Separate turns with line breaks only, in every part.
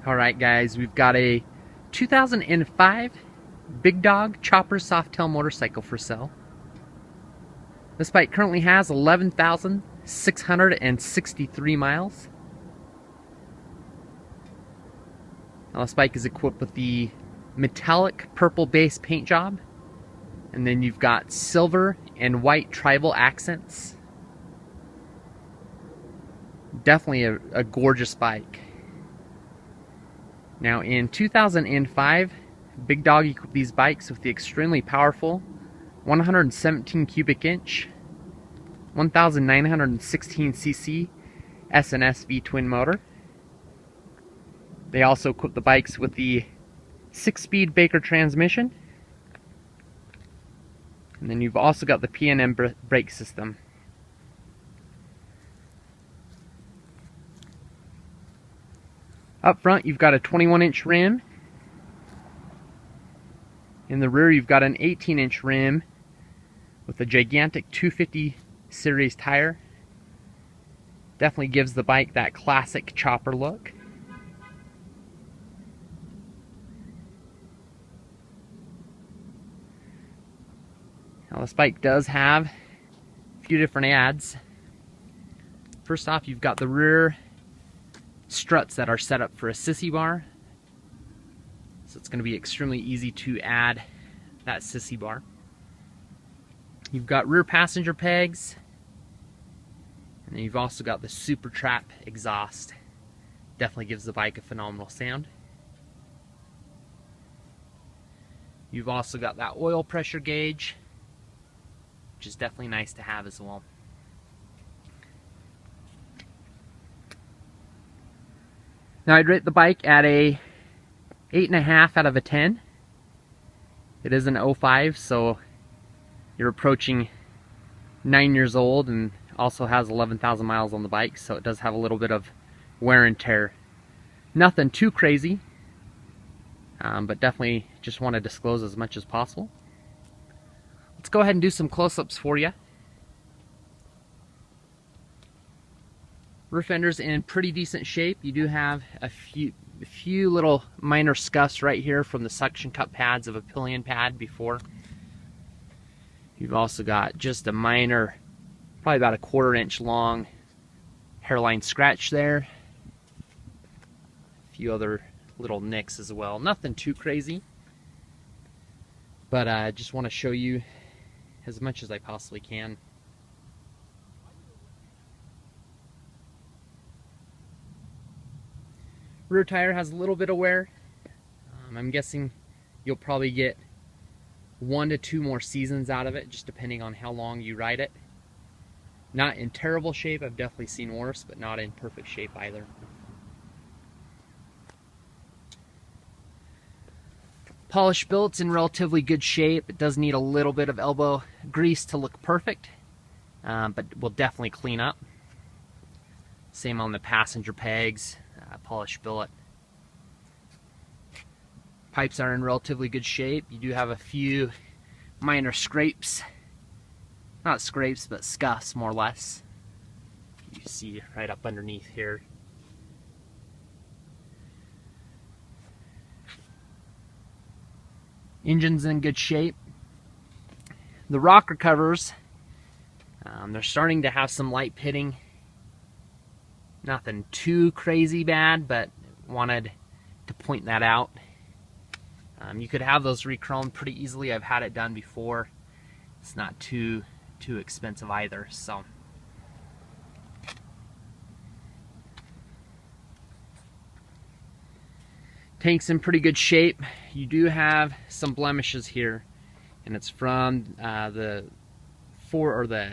Alright guys, we've got a 2005 Big Dog Chopper Softail motorcycle for sale. This bike currently has 11,663 miles. Now this bike is equipped with the metallic purple base paint job, and then you've got silver and white tribal accents. Definitely a gorgeous bike. Now in 2005, Big Dog equipped these bikes with the extremely powerful 117 cubic inch, 1916 cc S&S V-twin motor. They also equipped the bikes with the 6-speed Baker transmission. And then you've also got the P&M brake system. Up front, you've got a 21-inch rim. In the rear, you've got an 18-inch rim with a gigantic 250 series tire. Definitely gives the bike that classic chopper look. Now this bike does have a few different adds. First off, you've got the rear struts that are set up for a sissy bar, so it's going to be extremely easy to add that sissy bar. You've got rear passenger pegs, and then you've also got the Super Trap exhaust. Definitely gives the bike a phenomenal sound. You've also got that oil pressure gauge, which is definitely nice to have as well. Now I'd rate the bike at a 8.5 out of a 10. It is an 05, so you're approaching 9 years old, and also has 11,000 miles on the bike, so it does have a little bit of wear and tear. Nothing too crazy, but definitely just want to disclose as much as possible. Let's go ahead and do some close-ups for you. Rear fender's in pretty decent shape. You do have a few little minor scuffs right here from the suction cup pads of a pillion pad before. You've also got just a minor, probably about a 1/4 inch long hairline scratch there. A few other little nicks as well. Nothing too crazy, but I just want to show you as much as I possibly can. Rear tire has a little bit of wear. I'm guessing you'll probably get 1 to 2 more seasons out of it, just depending on how long you ride it. Not in terrible shape. I've definitely seen worse, but not in perfect shape either. Polish billet's in relatively good shape. It does need a little bit of elbow grease to look perfect, but will definitely clean up. Same on the passenger pegs. Polished billet. Pipes are in relatively good shape. You do have a few minor scrapes. Not scrapes, but scuffs more or less. You see right up underneath here. Engine's in good shape. The rocker covers, they're starting to have some light pitting. Nothing too crazy bad, but wanted to point that out. You could have those re-chromed pretty easily. I've had it done before. It's not too expensive either. So tank's in pretty good shape. You do have some blemishes here, and it's from the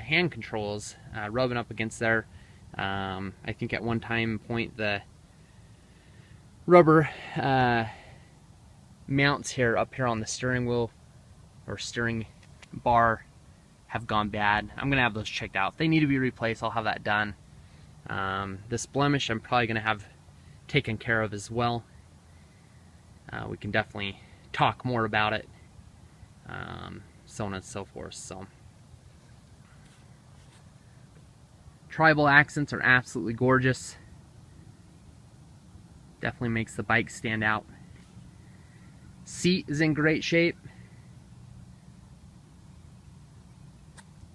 hand controls rubbing up against there. I think at one point the rubber mounts here up here on the steering wheel or steering bar have gone bad. I'm gonna have those checked out. If they need to be replaced, I'll have that done. This blemish I'm probably gonna have taken care of as well. We can definitely talk more about it, so on and so forth. So tribal accents are absolutely gorgeous. Definitely makes the bike stand out. Seat is in great shape.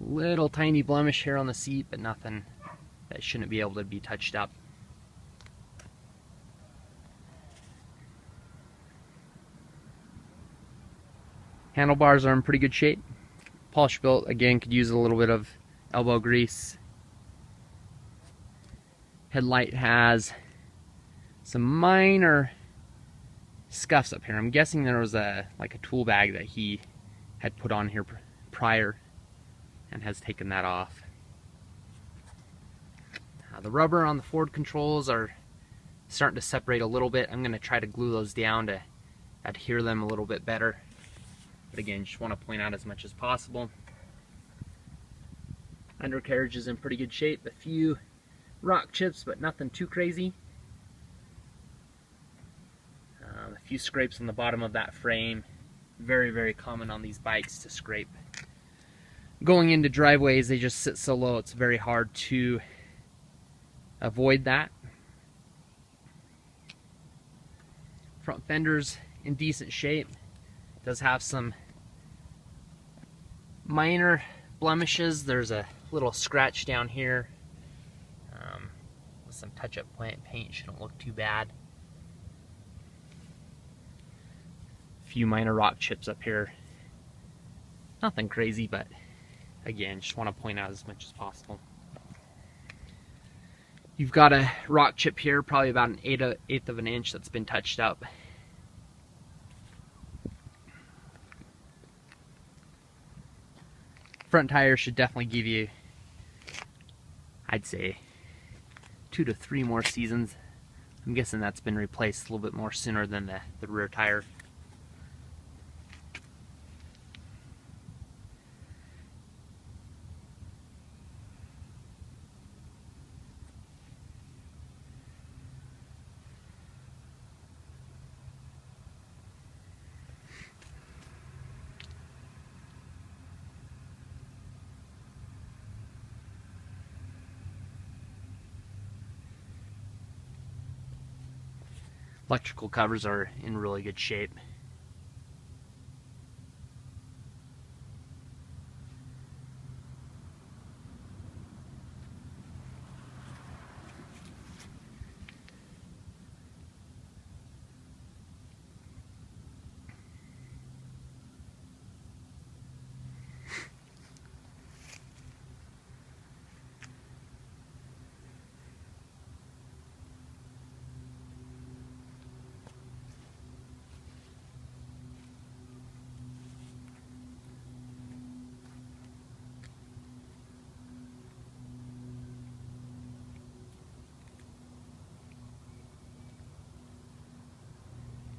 Little tiny blemish here on the seat, but nothing that shouldn't be able to be touched up. Handlebars are in pretty good shape. Polish built, again, could use a little bit of elbow grease. Headlight has some minor scuffs up here. I'm guessing there was like a tool bag that he had put on here prior and has taken that off. The rubber on the forward controls are starting to separate a little bit. I'm going to try to glue those down to adhere them a little bit better. But again, just want to point out as much as possible. Undercarriage is in pretty good shape. A few rock chips, but nothing too crazy. A few scrapes on the bottom of that frame. Very, very common on these bikes to scrape. Going into driveways, they just sit so low, it's very hard to avoid that. Front fender's in decent shape. Does have some minor blemishes. There's a little scratch down here. With some touch-up paint, shouldn't look too bad. A few minor rock chips up here. Nothing crazy, but again, just want to point out as much as possible. You've got a rock chip here, probably about an eighth of an inch that's been touched up. Front tire should definitely give you, I'd say, 2 to 3 more seasons. I'm guessing that's been replaced a little bit more sooner than the rear tire. Electrical covers are in really good shape.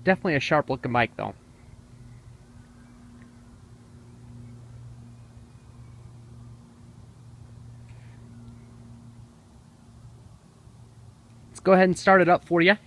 Definitely a sharp looking bike though. Let's go ahead and start it up for you.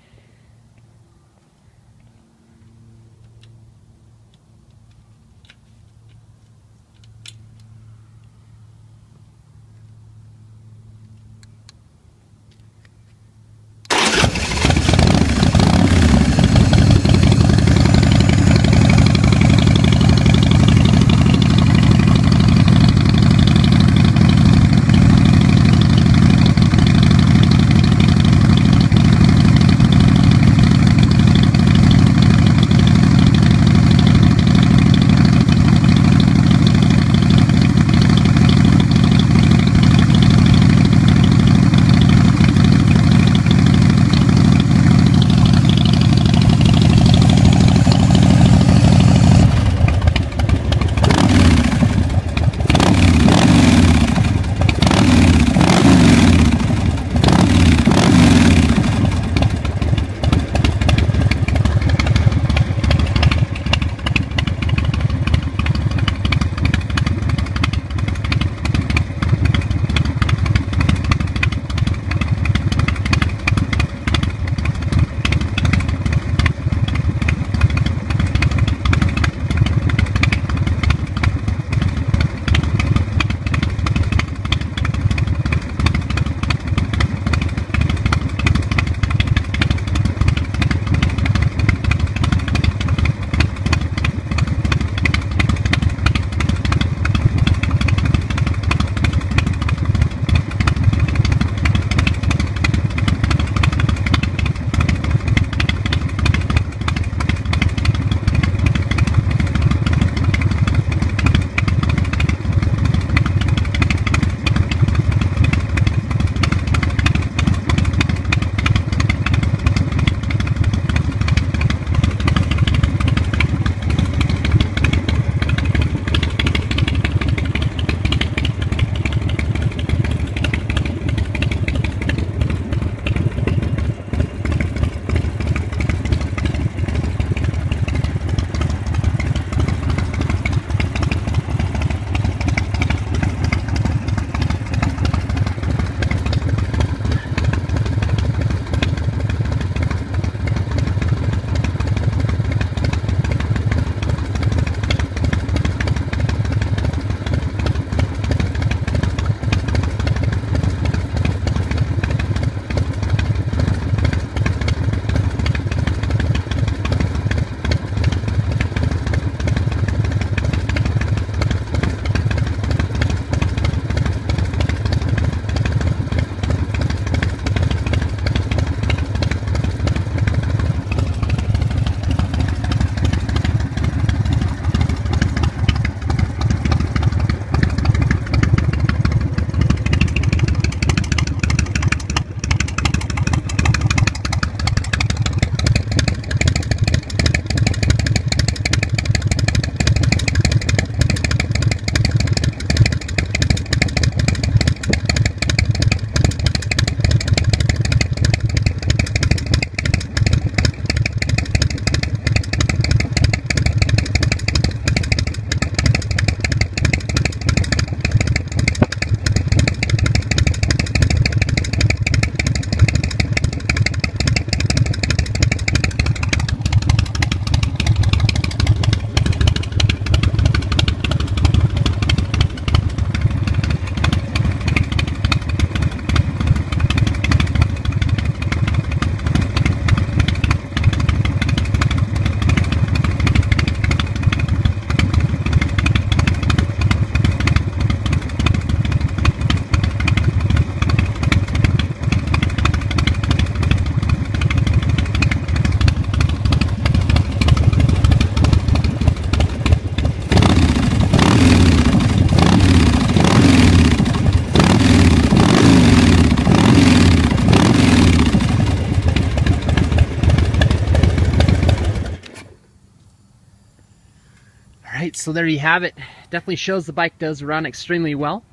Alright, so there you have it. Definitely shows the bike does run extremely well.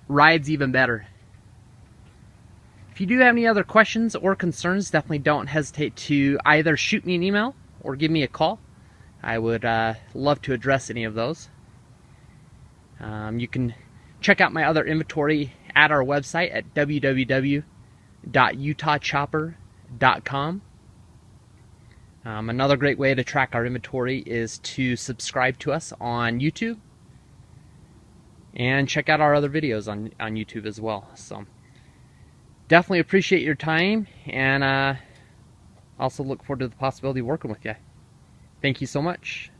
Rides even better. If you do have any other questions or concerns, definitely don't hesitate to either shoot me an email or give me a call. I would love to address any of those. You can check out my other inventory at our website at www.utahchopper.com. Another great way to track our inventory is to subscribe to us on YouTube and check out our other videos on YouTube as well. So definitely appreciate your time, and also look forward to the possibility of working with you. Thank you so much.